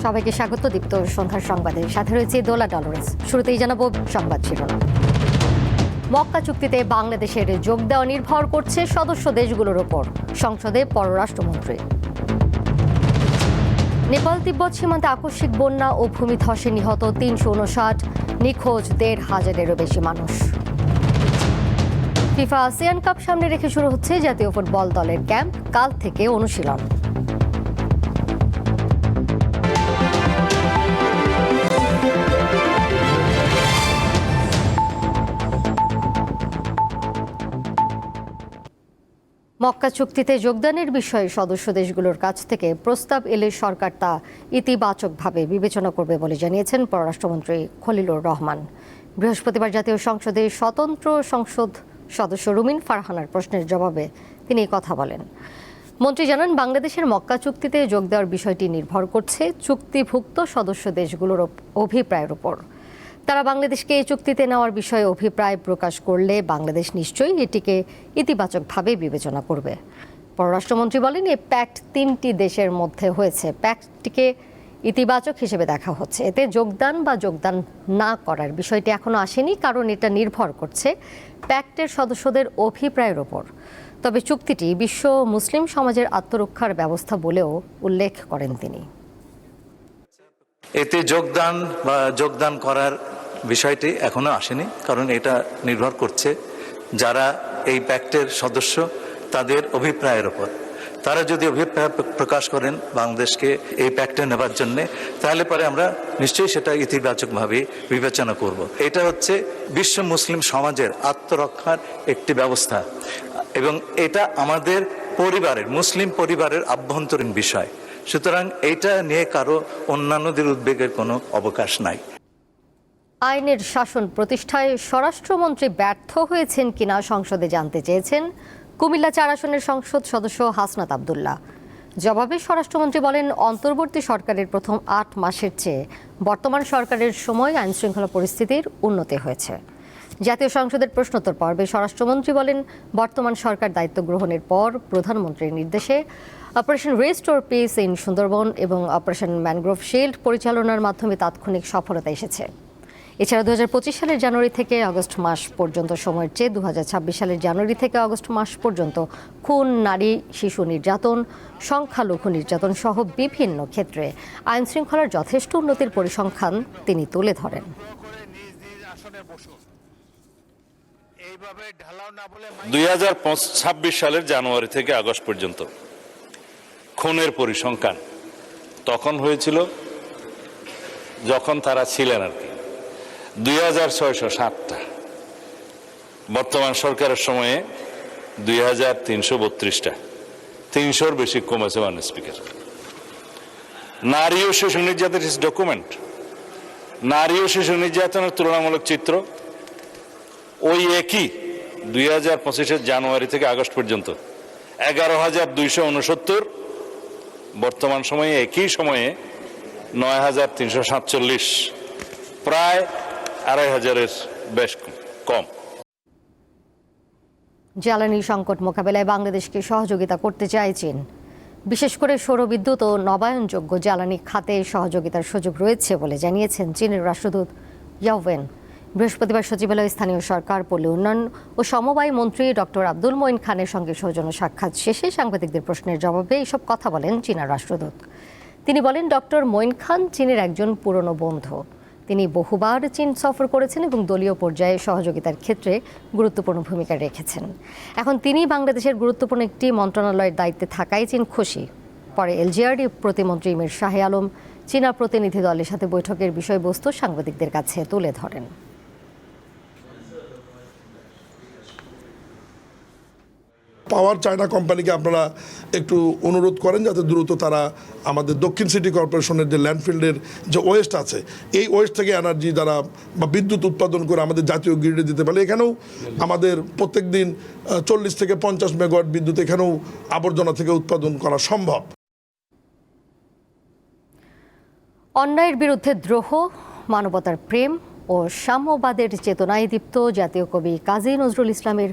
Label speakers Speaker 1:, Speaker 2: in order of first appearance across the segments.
Speaker 1: সবাইকে স্বাগত দীপ্ত সন্ধ্যার সংবাদে। সাথে রয়েছে দোলা ডলরেস। শুরুতেই জানাবো সংবাদ শিরোনাম। মক্কা চুক্তিতে বাংলাদেশের যোগ দেওয়া নির্ভর করছে সদস্য দেশগুলোর ওপর, সংসদে পররাষ্ট্রমন্ত্রী। নেপাল তিব্বত সীমান্তে আকস্মিক বন্যা ও ভূমিধসে নিহত 359, নিখোঁজ 1,500-এরও বেশি মানুষ। ফিফা আসিয়ান কাপ সামনে রেখে শুরু হচ্ছে জাতীয় ফুটবল দলের ক্যাম্প, কাল থেকে অনুশীলন। মক্কা চুক্তিতে যোগদানের বিষয়ে সদস্য দেশগুলোর কাছ থেকে প্রস্তাব এলে সরকার তা ইতিবাচকভাবে বিবেচনা করবে বলে জানিয়েছেন পররাষ্ট্রমন্ত্রী খলিলুর রহমান। বৃহস্পতিবার জাতীয় সংসদে স্বতন্ত্র সংসদ সদস্য রুমিন ফারহানার প্রশ্নের জবাবে তিনি এই কথা বলেন। মন্ত্রী জানান, বাংলাদেশের মক্কা চুক্তিতে যোগ দেওয়ার বিষয়টি নির্ভর করছে চুক্তিভুক্ত সদস্য দেশগুলোর অভিপ্রায়ের উপর। তারা বাংলাদেশকে এই চুক্তিতে নেওয়ার বিষয়ে অভিপ্রায় প্রকাশ করলে বাংলাদেশ নিশ্চয়ই এটিকে ইতিবাচকভাবে বিবেচনা করবে। পররাষ্ট্রমন্ত্রী বলেন, এই প্যাক্ট 3টি দেশের মধ্যে হয়েছে। প্যাক্টটিকে ইতিবাচক হিসেবে দেখা হচ্ছে। এতে যোগদান বা যোগদান না করার বিষয়টি এখনো আসেনি, কারণ এটা নির্ভর করছে প্যাক্টের সদস্যদের অভিপ্রায়ের ওপর। তবে চুক্তিটি বিশ্ব মুসলিম সমাজের আত্মরক্ষার ব্যবস্থা বলেও উল্লেখ করেন তিনি।
Speaker 2: এতে যোগদান বা যোগদান করার বিষয়টি এখনো আসেনি, কারণ এটা নির্ভর করছে যারা এই প্যাক্টের সদস্য তাদের অভিপ্রায়ের ওপর। তারা যদি অভিপ্রায় প্রকাশ করেন বাংলাদেশকে এই প্যাক্টে নেবার জন্যে, তাহলে পরে আমরা নিশ্চয়ই সেটা ইতিবাচকভাবে বিবেচনা করব। এটা হচ্ছে বিশ্ব মুসলিম সমাজের আত্মরক্ষার একটি ব্যবস্থা এবং এটা আমাদের পরিবারের, মুসলিম পরিবারের আভ্যন্তরীণ বিষয়। সুতরাং এইটা নিয়ে কারো অন্যান্যদের উদ্বেগের কোনো অবকাশ নাই।
Speaker 1: আইনের শাসন প্রতিষ্ঠায় স্বরাষ্ট্রমন্ত্রী ব্যর্থ হয়েছেন কিনা সংসদে জানতে চেয়েছেন কুমিল্লা 4 আসনের সংসদ সদস্য হাসনাত আব্দুল্লাহ। জবাবে স্বরাষ্ট্রমন্ত্রী বলেন, অন্তর্বর্তী সরকারের প্রথম 8 মাসের চেয়ে বর্তমান সরকারের সময় আইনশৃঙ্খলা পরিস্থিতির উন্নতি হয়েছে। জাতীয় সংসদের প্রশ্নোত্তর পর্বে স্বরাষ্ট্রমন্ত্রী বলেন, বর্তমান সরকার দায়িত্ব গ্রহণের পর প্রধানমন্ত্রীর নির্দেশে operation restore piece in Sundarban এবং অপারেশন ম্যানগ্রোভ শিল্ড পরিচালনার মাধ্যমে তাৎক্ষণিক সফলতা এসেছে। এছাড়া 2025 সালের জানুয়ারি থেকে আগস্ট মাস পর্যন্ত সময়ের চেয়ে 2026 সালের জানুয়ারি থেকে আগস্ট মাস পর্যন্ত খুন, নারী শিশু নির্যাতন, সংখ্যালঘু নির্যাতন সহ বিভিন্ন ক্ষেত্রে আইনশৃঙ্খলার যথেষ্ট উন্নতির পরিসংখ্যান তিনি তুলে ধরেন।
Speaker 3: 2026 সালের জানুয়ারি থেকে আগস্ট পর্যন্ত খুনের পরিসংখ্যান তখন হয়েছিল যখন তারা ছিলেন আর কি 2607টা। বর্তমান সরকারের সময়ে 2332টা, 300-র বেশি কমেছে মাননীয় স্পিকার। নারী ও শিশু নির্যাতন ইস ডকুমেন্ট। নারী ও শিশু নির্যাতনের তুলনামূলক চিত্র ওই একই 2025-এর জানুয়ারি থেকে আগস্ট পর্যন্ত 11,269, বর্তমান সময়ে একই সময়ে 9,347, প্রায় 2,500-এর বেশ কম।
Speaker 1: জ্বালানি সংকট মোকাবেলায় বাংলাদেশকে সহযোগিতা করতে চায় চীন। বিশেষ করে সৌরবিদ্যুৎ ও নবায়নযোগ্য জ্বালানি খাতে সহযোগিতার সুযোগ রয়েছে বলে জানিয়েছেন চীনের রাষ্ট্রদূত ইয়াওয়েন। বৃহস্পতিবার সচিবালয়ে স্থানীয় সরকার, পল্লী উন্নয়ন ও সমবায় মন্ত্রী ডক্টর আব্দুল মঈন খানের সঙ্গে সৌজন্য সাক্ষাৎ শেষে সাংবাদিকদের প্রশ্নের জবাবে এইসব কথা বলেন চীনের রাষ্ট্রদূত। তিনি বলেন, ডক্টর মঈন খান চীনের একজন পুরনো বন্ধু। তিনি বহুবার চীন সফর করেছেন এবং দলীয় পর্যায়ে সহযোগিতার ক্ষেত্রে গুরুত্বপূর্ণ ভূমিকা রেখেছেন। এখন তিনি বাংলাদেশের গুরুত্বপূর্ণ একটি মন্ত্রণালয়ের দায়িত্বে থাকায় চীন খুশি। পরে এলজিআরডি প্রতিমন্ত্রী মীর শাহে আলম চীনা প্রতিনিধি দলের সাথে বৈঠকের বিষয়বস্তু সাংবাদিকদের কাছে তুলে ধরেন।
Speaker 4: পাওয়ার চায়না কোম্পানিকে আপনারা একটু অনুরোধ করেন যাতে দ্রুত তারা আমাদের দক্ষিণ সিটি কর্পোরেশনের যে ল্যান্ডফিল্ডের যে ওয়েস্ট আছে, এই ওয়েস্ট থেকে এনার্জি দ্বারা বা বিদ্যুৎ উৎপাদন করে আমাদের জাতীয় গ্রিডে দিতে পারে। এখানেও আমাদের প্রত্যেক দিন 40 থেকে 50 মেগাওয়াট বিদ্যুৎ এখানেও আবর্জনা থেকে উৎপাদন করা সম্ভব।
Speaker 1: অন্যায়ের বিরুদ্ধে দ্রোহ, মানবতার প্রেম ও সাম্যবাদের চেতনায় দীপ্ত জাতীয় কবি কাজী নজরুল ইসলামের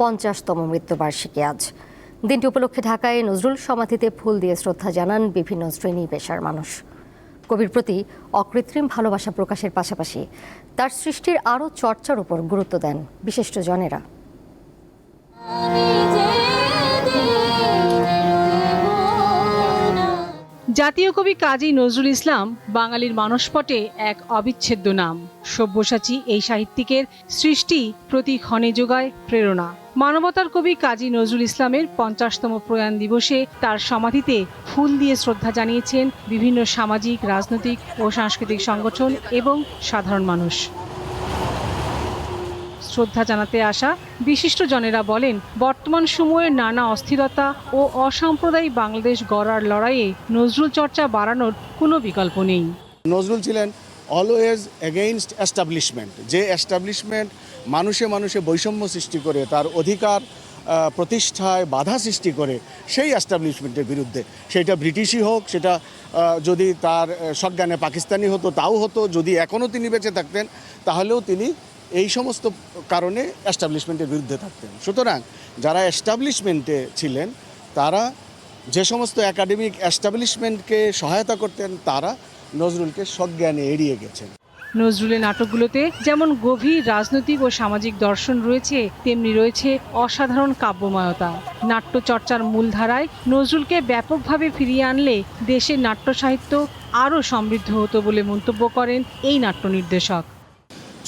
Speaker 1: 50তম মৃত্যুবার্ষিকী আজ। দিনটি উপলক্ষে ঢাকায় নজরুল সমাধিতে ফুল দিয়ে শ্রদ্ধা জানান বিভিন্ন শ্রেণী পেশার মানুষ। কবির প্রতি অকৃত্রিম ভালোবাসা প্রকাশের পাশাপাশি তার সৃষ্টির আরও চর্চার উপর গুরুত্ব দেন বিশিষ্টজনেরা।
Speaker 5: জাতীয় কবি কাজী নজরুল ইসলাম বাঙালির মানসপটে এক অবিচ্ছেদ্য নাম। সব্যসাচী এই সাহিত্যিকের সৃষ্টি প্রতি ক্ষণে যোগায় প্রেরণা। মানবতার কবি কাজী নজরুল ইসলামের ৫০তম প্রয়াণ দিবসে তার সমাধিতে ফুল দিয়ে শ্রদ্ধা জানিয়েছেন বিভিন্ন সামাজিক, রাজনৈতিক ও সাংস্কৃতিক সংগঠন এবং সাধারণ মানুষ। শ্রদ্ধা জানাতে আসা বিশিষ্টজনেরা বলেন, বর্তমান সময়ের নানা অস্থিরতা ও অসাম্প্রদায়িক বাংলাদেশ গড়ার লড়াইয়ে নজরুল চর্চা বাড়ানোর কোনো বিকল্প নেই।
Speaker 6: নজরুল ছিলেন অলওয়েজ এগেইনস্ট এস্টাবলিশমেন্ট, যে এস্টাবলিশমেন্ট মানুষে মানুষে বৈষম্য সৃষ্টি করে, তার অধিকার প্রতিষ্ঠায় বাধা সৃষ্টি করে, সেই এস্টাবলিশমেন্টের বিরুদ্ধে। সেটা ব্রিটিশই হোক, সেটা যদি তার সজ্ঞানে পাকিস্তানি হতো তাও হতো, যদি এখনও তিনি বেঁচে থাকতেন তাহলেও তিনি এই সমস্ত কারণে এস্টাবলিশমেন্টের বিরুদ্ধে থাকতেন। সুতরাং যারা এস্টাবলিশমেন্টে ছিলেন তারা যে সমস্ত একাডেমিক এস্টাবলিশমেন্টকে সহায়তা করতেন তারা নজরুলকে সজ্ঞানে এড়িয়ে গেছেন।
Speaker 5: নজরুলের নাটকগুলোতে যেমন গভীর রাজনৈতিক ও সামাজিক দর্শন রয়েছে, তেমনি রয়েছে অসাধারণ কাব্যময়তা। নাট্যচর্চার মূলধারায় নজরুলকে ব্যাপকভাবে ফিরিয়ে আনলে দেশের নাট্য সাহিত্য আরও সমৃদ্ধ হতো বলে মন্তব্য করেন এই নাট্য নির্দেশক।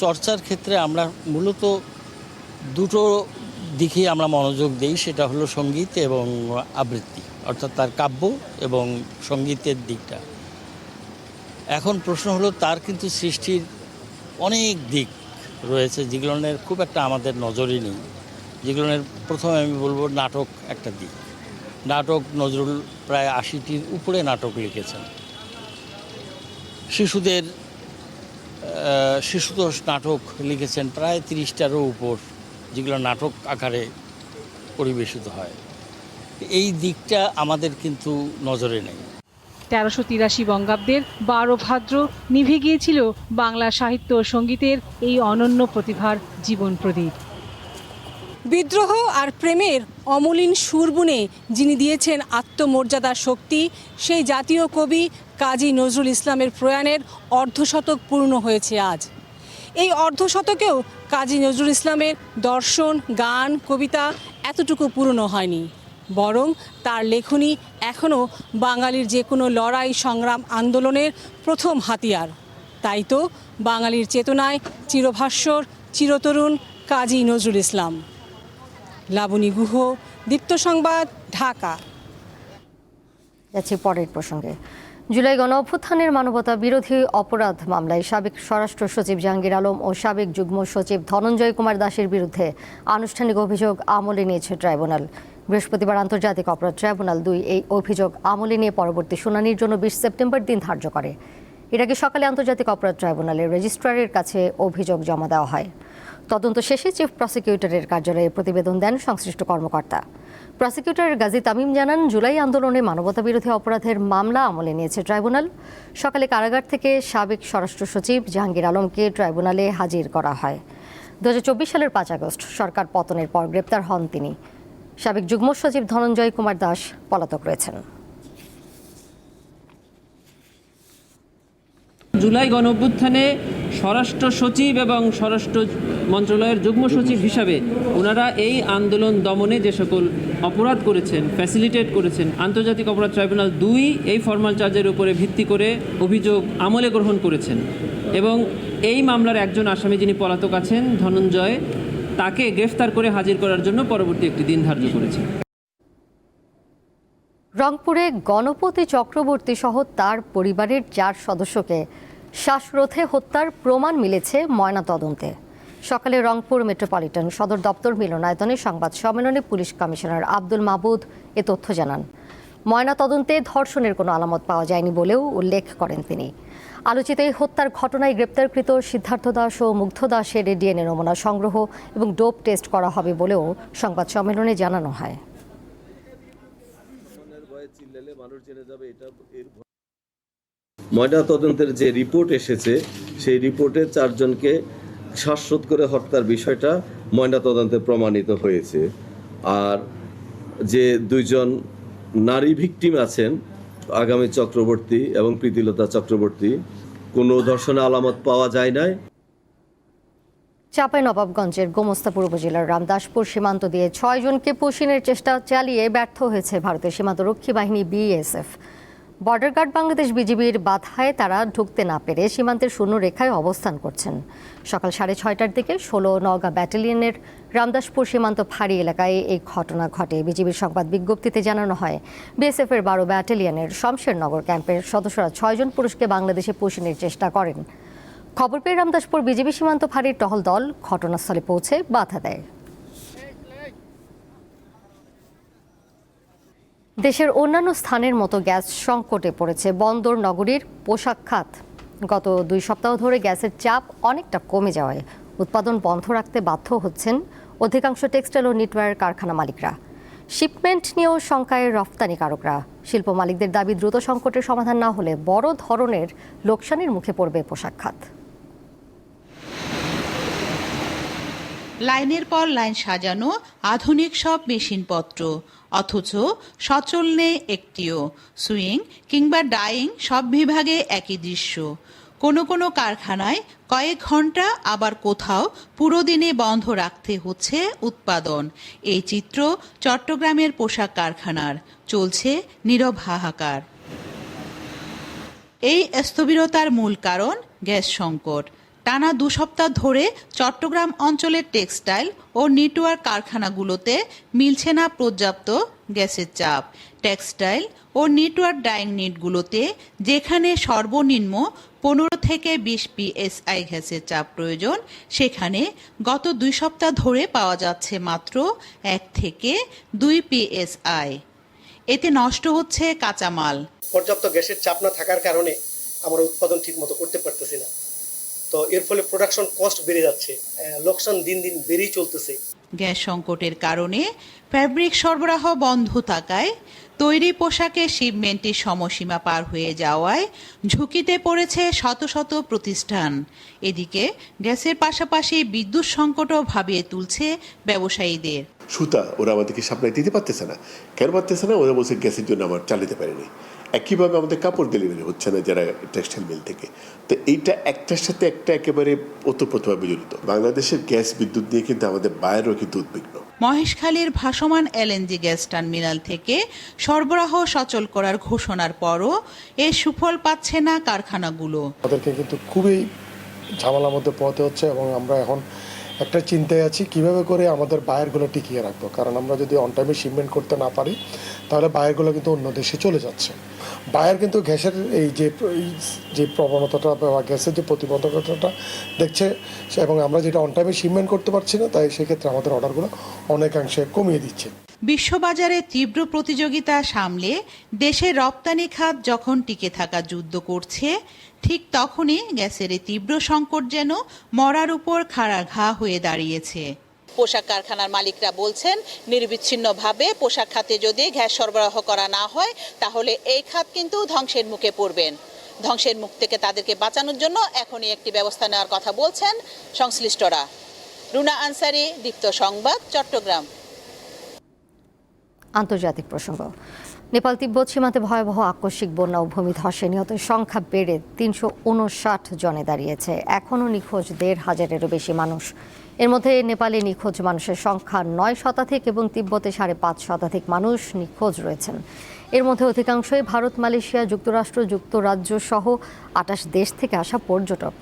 Speaker 7: চর্চার ক্ষেত্রে আমরা মূলত দুটো দিকেই আমরা মনোযোগ দিই, সেটা হলো সঙ্গীত এবং আবৃত্তি, অর্থাৎ তার কাব্য এবং সঙ্গীতের দিকটা। এখন প্রশ্ন হলো তার কিন্তু সৃষ্টির অনেক দিক রয়েছে যেগুলোর খুব একটা আমাদের নজরে নেই। যেগুলোর প্রথমে আমি বলবো নাটক একটা দিক। নাটক নজরুল প্রায় ৮০টির উপরে নাটক লিখেছেন। শিশুতোষ নাটক লিখেছেন প্রায় ৩০টারও উপর, যেগুলো নাটক আকারে পরিবেশিত হয়। এই দিকটা আমাদের কিন্তু নজরে নেই।
Speaker 5: ১৩৮৩ বঙ্গাব্দের ১২ ভাদ্র নিভে গিয়েছিল বাংলা সাহিত্য ও সঙ্গীতের এই অনন্য প্রতিভার জীবন প্রদীপ। বিদ্রোহ আর প্রেমের অমলিন সুর বুনে যিনি দিয়েছেন আত্মমর্যাদার শক্তি, সেই জাতীয় কবি কাজী নজরুল ইসলামের প্রয়াণের অর্ধশতক পূর্ণ হয়েছে আজ। এই অর্ধশতকেও কাজী নজরুল ইসলামের দর্শন, গান, কবিতা এতটুকু পুরনো হয়নি, বরং তার লেখনী এখনও বাঙালির যে কোনো লড়াই, সংগ্রাম, আন্দোলনের প্রথম হাতিয়ার। তাই তো বাঙালির চেতনায় চিরভাস্বর, চিরতরুণ কাজী নজরুল ইসলাম। লাবণী গুহ, দীপ্ত সংবাদ, ঢাকা।
Speaker 1: যাচ্ছি পরের প্রসঙ্গে। জুলাই গণঅভ্যুত্থানের মানবতা বিরোধী অপরাধ মামলায় সাবেক স্বরাষ্ট্র সচিব জাহাঙ্গীর আলম ও সাবেক যুগ্ম সচিব ধনঞ্জয় কুমার দাসের বিরুদ্ধে আনুষ্ঠানিক অভিযোগ আমলে নিয়েছে ট্রাইব্যুনাল। বৃহস্পতিবার আন্তর্জাতিক অপরাধ ট্রাইব্যুনাল ২ এই অভিযোগ আমলে নিয়ে পরবর্তী শুনানির জন্য ২০ সেপ্টেম্বর দিন ধার্য করে। এর আগে সকালে আন্তর্জাতিক অপরাধ ট্রাইব্যুনালের রেজিস্ট্রারের কাছে অভিযোগ জমা দেওয়া হয়। তদন্ত শেষে চিফ প্রসিকিউটরের কার্যালয়ে প্রতিবেদন দেন সংশ্লিষ্ট কর্মকর্তা। প্রসিকিউটর গাজী তামিম জানান, জুলাই আন্দোলনে মানবতাবিরোধী অপরাধের মামলা আমলে নিয়েছে ট্রাইব্যুনাল। সকালে কারাগার থেকে সাবেক স্বরাষ্ট্র সচিব জাহাঙ্গীর আলমকে ট্রাইব্যুনালে হাজির করা হয়। ২০২৪ সালের ৫ আগস্ট সরকার পতনের পর গ্রেপ্তার হন তিনি। সাবেক যুগ্ম সচিব ধনঞ্জয় কুমার দাস পলাতক রয়েছেন।
Speaker 8: জুলাই গণঅভ্যুত্থানে স্বরাষ্ট্র সচিব এবং স্বরাষ্ট্র মন্ত্রণালয়ের যুগ্ম সচিব হিসাবে ওনারা এই আন্দোলন দমনে যে সকল অপরাধ করেছেন, ফ্যাসিলিটেট করেছেন, আন্তর্জাতিক অপরাধ ট্রাইব্যুনাল ২ এই ফরমাল চার্জের উপরে ভিত্তি করে অভিযোগ আমলে গ্রহণ করেছেন এবং এই মামলার একজন আসামি যিনি পলাতক আছেন ধনঞ্জয়, তাকে গ্রেফতার করে হাজির করার জন্য পরবর্তী একটি দিন ধার্য করেছে।
Speaker 1: রংপুরে গণপতি চক্রবর্তী সহ তার পরিবারের ৪ সদস্যকে শ্বাসরোধে হত্যার প্রমাণ মিলেছে ময়নাতদন্তে। সকালে রংপুর মেট্রোপলিটন সদর দপ্তর মিলনায়তনে সংবাদ সম্মেলনে পুলিশ কমিশনার আব্দুল মাহবুদ এ তথ্য জানান। ময়নাতদন্তে ধর্ষণের কোনো আলামত পাওয়া যায়নি বলেও উল্লেখ করেন তিনি। আলোচিত এই হত্যার ঘটনায় গ্রেপ্তারকৃত সিদ্ধার্থ দাস ও মুগ্ধ দাসের ডিএনএ নমুনা সংগ্রহ এবং ডোপ টেস্ট করা হবে বলেও সংবাদ সম্মেলনে জানানো হয়।
Speaker 9: ময়নাতদন্তের যে রিপোর্ট এসেছে সেই রিপোর্টে 4 জনকে শ্বাসরোধ করে হত্যার বিষয়টা ময়নাতদন্তে প্রমাণিত হয়েছে। আর যে 2 জন নারী ভিকটিম আছেন আগামী চক্রবর্তী এবং প্রীতিলতা চক্রবর্তী। কোনো ধর্ষণের আলামত পাওয়া যায় নাই।
Speaker 1: চাঁপাইনবাবগঞ্জের গোমস্তাপুর উপজেলার রামদাসপুর সীমান্ত দিয়ে 6 জনকে পুশিনের চেষ্টা চালিয়ে ব্যর্থ হয়েছে ভারতের সীমান্তরক্ষী বাহিনী বিএসএফ। বর্ডার গার্ড বাংলাদেশ বিজিবির বাধায় তারা ঢুকতে না পেরে সীমান্তের শূন্য রেখায় অবস্থান করছেন। সকাল 6:30টার দিকে 16 নওগাঁ ব্যাটালিয়নের রামদাসপুর সীমান্ত ফাঁড়ি এলাকায় এই ঘটনা ঘটে। বিজিবির সংবাদ বিজ্ঞপ্তিতে জানানো হয়, বিএসএফ এর 12 ব্যাটালিয়নের শমশেরনগর ক্যাম্পের সদস্যরা 6 জন পুরুষকে বাংলাদেশে পুশিনের চেষ্টা করেন। খবর পেয়ে রামদাসপুর বিজিবি সীমান্ত ফাঁড়ির টহল দল ঘটনাস্থলে পৌঁছে বাধা দেয়। দেশের অন্যান্য স্থানের মতো গ্যাস সংকটে পড়েছে বন্দর নগরীর পোশাক খাত। গত 2 সপ্তাহ ধরে গ্যাসের চাপ অনেকটা কমে যাওয়ায় উৎপাদন বন্ধ রাখতে বাধ্য হচ্ছেন অধিকাংশ টেক্সটাইল ও নিটওয়্যার কারখানা মালিকরা। শিপমেন্ট নিয়েও শঙ্কায় রফতানিকারকরা। শিল্প মালিকদের দাবি, দ্রুত সংকটের সমাধান না হলে বড় ধরনের লোকসানের মুখে পড়বে পোশাক খাত।
Speaker 10: লাইনের পর লাইন সাজানো আধুনিক সব মেশিনপত্র, অথচ সচল নেই একটিও। সুইং কিংবা ডাইং সব বিভাগে একই দৃশ্য। কোনো কোনো কারখানায় কয়েক ঘন্টা, আবার কোথাও পুরো দিনে বন্ধ রাখতে হচ্ছে উৎপাদন। এই চিত্র চট্টগ্রামের পোশাক কারখানার। চলছে নীরব হাহাকার। এই স্থবিরতার মূল কারণ গ্যাস সংকট। টানা 2 সপ্তাহ ধরে চট্টগ্রাম অঞ্চলের টেক্সটাইল ও নিটওয়ার্ক কারখানাগুলোতে মিলছে না পর্যাপ্ত গ্যাসের চাপ। টেক্সটাইল ও নিটওয়ার্ক ডাইং নিটগুলোতে যেখানে সর্বনিম্ন 15 থেকে 20 psi গ্যাসের চাপ প্রয়োজন, সেখানে গত 2 সপ্তাহ ধরে পাওয়া যাচ্ছে মাত্র 1 থেকে 2 psi। এতে নষ্ট হচ্ছে কাঁচামাল।
Speaker 11: পর্যাপ্ত গ্যাসের চাপ না থাকার কারণে আমরা উৎপাদন ঠিক মতো করতে পারতেছি না। তো এর ফলে প্রোডাকশন কস্ট বেড়ে যাচ্ছে, লোকসান দিন দিন বেড়েই চলতেছে।
Speaker 10: গ্যাস সংকটের কারণে ফ্যাব্রিক সরবরাহ বন্ধ থাকায় তৈরি পোশাকের শিপমেন্টের সময়সীমা পার হয়ে যাওয়ায় ঝুঁকিতে পড়েছে শত শত প্রতিষ্ঠান। এদিকে গ্যাসের পাশাপাশি বিদ্যুৎ সংকটও ভাবিয়ে তুলছে ব্যবসায়ীদের।
Speaker 12: সুতা ওরা আমাদেরকে সাপ্লাই দিতে পারতেছে না। কেন পারতেছে না? ওরা বলছে গ্যাসের জন্য আমার চালাতে পারেনি। একইভাবে আমাদের কাপড় ডেলিভারি হচ্ছে না যারা টেক্সটাইল মিল থেকে। তো এইটা একটার সাথে একটা একেবারে ওতপ্রোতভাবে জড়িত। বাংলাদেশের গ্যাস বিদ্যুৎ নিয়ে কিন্তু আমাদের বাইরেও কিন্তু উদ্বিগ্ন।
Speaker 10: মহেশখালীর ভাসমান এলএনজি গ্যাস টার্মিনাল থেকে সরবরাহ সচল করার ঘোষণার পরও এর সুফল পাচ্ছে না কারখানাগুলো।
Speaker 13: তাদেরকে কিন্তু খুবই ঝামেলার মধ্যে পড়তে হচ্ছে এবং আমরা এখন একটা চিন্তায় আছি কিভাবে করে আমাদের বায়ারগুলো টিকিয়ে রাখবো। কারণ আমরা যদি অন টাইমে শিপমেন্ট করতে না পারি তাহলে বায়ারগুলো কিন্তু অন্য দেশে চলে যাচ্ছে। বায়ার কিন্তু গ্যাসের এই যে প্রবণতাটা বা গ্যাসের যে প্রতিবন্ধকতাটা দেখছে, এবং আমরা যেটা অন টাইমে শিপমেন্ট করতে পারছি না, তাই সেক্ষেত্রে আমাদের অর্ডারগুলো অনেকাংশে কমিয়ে দিচ্ছে।
Speaker 10: বিশ্ববাজারে তীব্র প্রতিযোগিতা সামলে দেশের রপ্তানি খাত যখন টিকে থাকা যুদ্ধ করছে, ঠিক তখনই গ্যাসের এই তীব্র সংকট যেন মরার উপর খাড়া ঘা হয়ে দাঁড়িয়েছে।
Speaker 14: পোশাক কারখানার মালিকরা বলছেন, নিরবিচ্ছিন্নভাবে পোশাক খাতে যদি গ্যাস সরবরাহ করা না হয় তাহলে এই খাত কিন্তু ধ্বংসের মুখে পড়বেন। ধ্বংসের মুখ থেকে তাদেরকে বাঁচানোর জন্য এখনই একটি ব্যবস্থা নেওয়ার কথা বলছেন সংশ্লিষ্টরা। রুনা আনসারি, দীপ্ত সংবাদ, চট্টগ্রাম।
Speaker 1: আন্তর্জাতিক প্রসঙ্গ। নেপাল তিব্বত সীমান্তে ভয়াবহ আকস্মিক বন্যা ও ভূমিধসে নিহতের সংখ্যা বেড়ে 359 জনে দাঁড়িয়েছে। এখনও নিখোঁজ 1,500-এরও বেশি মানুষ। এর মধ্যে নেপালে নিখোঁজ মানুষের সংখ্যা 9 শতাধিক এবং তিব্বতে 5.5 শতাধিক মানুষ নিখোঁজ রয়েছেন। এর মধ্যে অধিকাংশই ভারত, মালয়েশিয়া, যুক্তরাষ্ট্র, যুক্তরাজ্য সহ 28 দেশ থেকে আসা পর্যটক।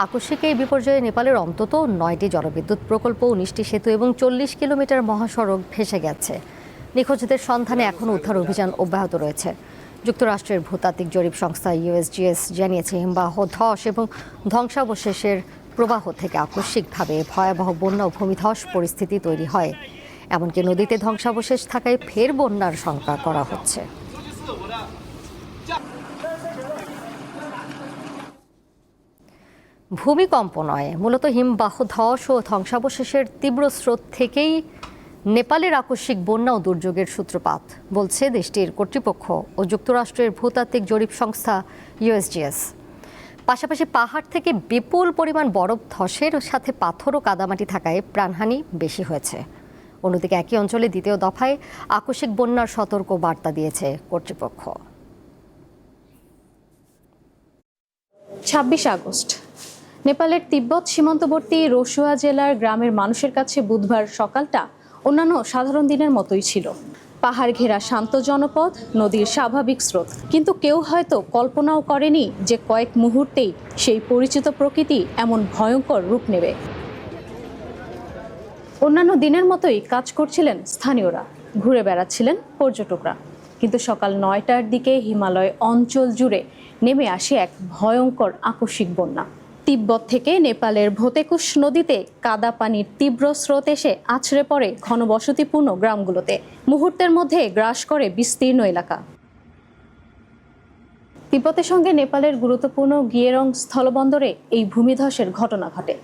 Speaker 1: আকস্মিক এই বিপর্যয়ে নেপালের অন্তত 9টি জলবিদ্যুৎ প্রকল্প, 19টি সেতু এবং 40 কিলোমিটার মহাসড়ক ভেসে গেছে। নিখোঁজদের সন্ধানে এখনও উদ্ধার অভিযান অব্যাহত রয়েছে। যুক্তরাষ্ট্রের ভূতাত্ত্বিক জরিপ সংস্থা ইউএসজিএস জানিয়েছে, হিমবাহ ধস এবং ধ্বংসাবশেষের প্রবাহ থেকে আকস্মিকভাবে ভয়াবহ বন্যা ও ভূমিধস পরিস্থিতি তৈরি হয়। এমনকি নদীতে ধ্বংসাবশেষ থাকায় ফের বন্যার শঙ্কা করা হচ্ছে। ভূমিকম্প নয়, মূলত হিমবাহ ধস ও ধ্বংসাবশেষের তীব্র স্রোত থেকেই নেপালের আকস্মিক বন্যা ও দুর্যোগের সূত্রপাত, বলছে দেশটির কর্তৃপক্ষ ও যুক্তরাষ্ট্রের ভূতাত্ত্বিক জরিপ সংস্থা ইউএসজিএস। পাশাপাশি পাহাড় থেকে বিপুল পরিমাণ বরফ ধসের সাথে পাথর ও কাদামাটি থাকায় প্রাণহানি বেশি হয়েছে। অন্যদিকে একই অঞ্চলে দ্বিতীয় দফায় আকস্মিক বন্যার সতর্ক বার্তা দিয়েছে কর্তৃপক্ষ।
Speaker 15: 26 আগস্ট নেপালের তিব্বত সীমান্তবর্তী রসুয়া জেলার গ্রামের মানুষের কাছে বুধবার সকালটা অন্যান্য সাধারণ দিনের মতোই ছিল। পাহাড় ঘেরা শান্ত জনপদ, নদীর স্বাভাবিক স্রোত, কিন্তু কেউ হয়তো কল্পনাও করেনি যে কয়েক মুহূর্তেই সেই পরিচিত প্রকৃতি এমন ভয়ঙ্কর রূপ নেবে। অন্যান্য দিনের মতোই কাজ করছিলেন স্থানীয়রা, ঘুরে বেড়াচ্ছিলেন পর্যটকরা, কিন্তু সকাল 9টার দিকে হিমালয় অঞ্চল জুড়ে নেমে আসে এক ভয়ঙ্কর আকস্মিক বন্যা। তিব্বত থেকে নেপালের ভোতেকুশ নদীতে কাদা পানির তীব্র স্রোত এসে আছড়ে পড়ে ঘনবসতিপূর্ণ গ্রামগুলোতে, মুহূর্তের মধ্যে গ্রাস করে বিস্তীর্ণ এলাকা। তিব্বতের সঙ্গে নেপালের গুরুত্বপূর্ণ গিয়েরং স্থলবন্দরে এই ভূমিধসের ঘটনা ঘটে।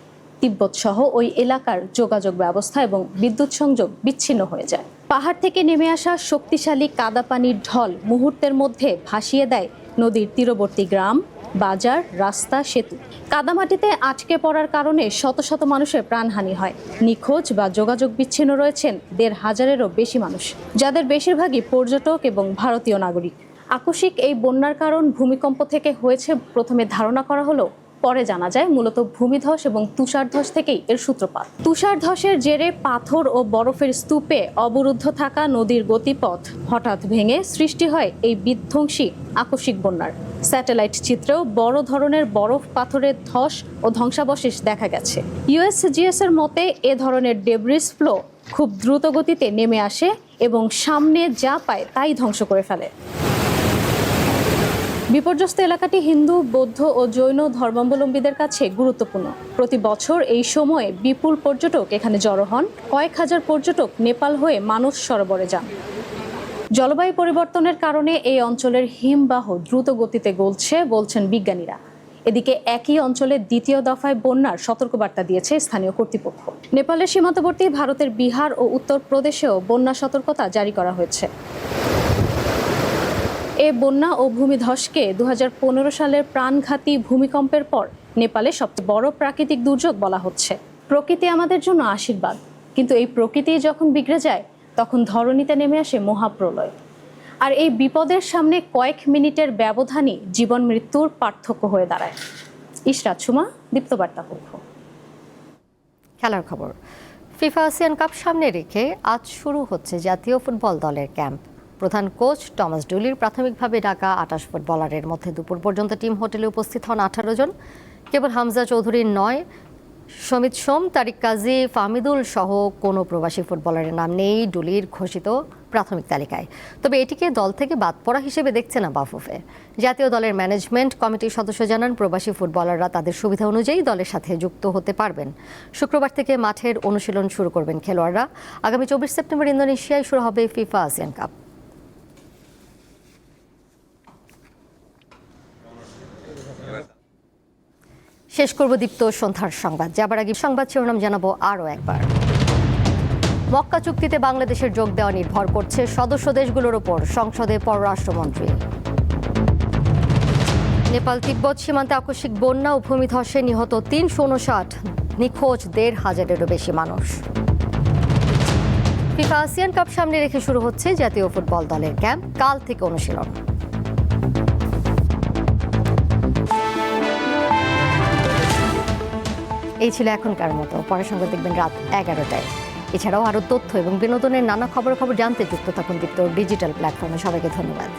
Speaker 15: তিব্বত সহ ওই এলাকার যোগাযোগ ব্যবস্থা এবং বিদ্যুৎ সংযোগ বিচ্ছিন্ন হয়ে যায়। পাহাড় থেকে নেমে আসা শক্তিশালী কাদা পানির ঢল মুহূর্তের মধ্যে ভাসিয়ে দেয় নদীর তীরবর্তী গ্রাম, বাজার, রাস্তা, সেতু। কাদামাটিতে আটকে পড়ার কারণে শত শত মানুষের প্রাণহানি হয়। নিখোঁজ বা যোগাযোগ বিচ্ছিন্ন রয়েছেন ১৫০০-এরও বেশি মানুষ, যাদের বেশিরভাগই পর্যটক এবং ভারতীয় নাগরিক। আকস্মিক এই বন্যার কারণ ভূমিকম্প থেকে হয়েছে প্রথমে ধারণা করা হলো, পরে জানা যায় মূলত ভূমিধস এবং তুষারধস থেকেই এর সূত্রপাত। তুষারধসের জেরে পাথর ও বরফের স্তূপে অবরুদ্ধ থাকা নদীর গতিপথ হঠাৎ ভেঙে সৃষ্টি হয় এই বিধ্বংসী আকস্মিক বন্যার। স্যাটেলাইট চিত্রেও বড় ধরনের বরফ পাথরের ধস ও ধ্বংসাবশেষ দেখা গেছে। ইউএসজিএস এর মতে এ ধরনের ডেব্রিস ফ্লো খুব দ্রুত গতিতে নেমে আসে এবং সামনে যা পায় তাই ধ্বংস করে ফেলে। বিপর্যস্ত এলাকাটি হিন্দু, বৌদ্ধ ও জৈন ধর্মাবলম্বীদের কাছে গুরুত্বপূর্ণ। প্রতি বছর এই সময়ে বিপুল পর্যটক এখানে জড়ো হন। কয়েক হাজার পর্যটক নেপাল হয়ে মানস সরোবরে যান। জলবায়ু পরিবর্তনের কারণে এই অঞ্চলের হিমবাহ দ্রুত গতিতে গলছে বলছেন বিজ্ঞানীরা। এদিকে একই অঞ্চলে দ্বিতীয় দফায় বন্যার সতর্কবার্তা দিয়েছে স্থানীয় কর্তৃপক্ষ। নেপালের সীমান্তবর্তী ভারতের বিহার ও উত্তরপ্রদেশেও বন্যা সতর্কতা জারি করা হয়েছে। এ বন্যা ও ভূমিধসকে 2015 সালের প্রাণঘাতী ভূমিকম্পের পর নেপালে সবচেয়ে বড় প্রাকৃতিক দুর্যোগ বলা হচ্ছে। প্রকৃতি আমাদের জন্য আশীর্বাদ, কিন্তু এই প্রকৃতি যখন বিগড়ে যায় তখন ধরণীতে নেমে আসে মহাপ্রলয়। আর এই বিপদের সামনে কয়েক মিনিটের ব্যবধানই জীবন মৃত্যুর পার্থক্য হয়ে দাঁড়ায়। ইশরাত সুমা, দীপ্তবার্তা কক্ষ।
Speaker 1: খেলার খবর। ফিফা আসিয়ান কাপ সামনে রেখে আজ শুরু হচ্ছে জাতীয় ফুটবল দলের ক্যাম্প। প্রধান কোচ টমাস ডুলির প্রাথমিকভাবে ডাকা 28 ফুটবলারের মধ্যে দুপুর পর্যন্ত টিম হোটেলে উপস্থিত হন 18 জন। কেবল হামজা চৌধুরীর নয়, সমিত সোম, তারিক কাজী, ফাহমিদুল সহ কোনো প্রবাসী ফুটবলারের নাম নেই ডুলির ঘোষিত প্রাথমিক তালিকায়। তবে এটিকে দল থেকে বাদ পড়া হিসেবে দেখছে না বাফুফে। জাতীয় দলের ম্যানেজমেন্ট কমিটির সদস্য জানান, প্রবাসী ফুটবলাররা তাদের সুবিধা অনুযায়ী দলের সাথে যুক্ত হতে পারবেন। শুক্রবার থেকে মাঠের অনুশীলন শুরু করবেন খেলোয়াড়রা। আগামী 24 সেপ্টেম্বর ইন্দোনেশিয়ায় শুরু হবে ফিফা আসিয়ান কাপ। শেষ করব দীপ্ত সন্ধ্যার সংবাদ। যাবার আগে সংবাদ শিরোনাম জানাবো আরও একবার। মক্কা চুক্তিতে বাংলাদেশের যোগ দেওয়া নির্ভর করছে সদস্য দেশগুলোর ওপর, সংসদে পররাষ্ট্রমন্ত্রী। নেপাল তিব্বত সীমান্তে আকস্মিক বন্যা ও ভূমিধসে নিহত 359, নিখোঁজ 1,500-এরও বেশি মানুষ। ফিফা আসিয়ান কাপ সামনে রেখে শুরু হচ্ছে জাতীয় ফুটবল দলের ক্যাম্প, কাল থেকে অনুশীলন। এই ছিল এখনকার মতো। পরের সঙ্গে দেখবেন রাত 11টায়। এছাড়াও আরও তথ্য এবং বিনোদনের নানা খবর জানতে যুক্ত থাকুন দীপ্ত ডিজিটাল প্ল্যাটফর্মে। সবাইকে ধন্যবাদ।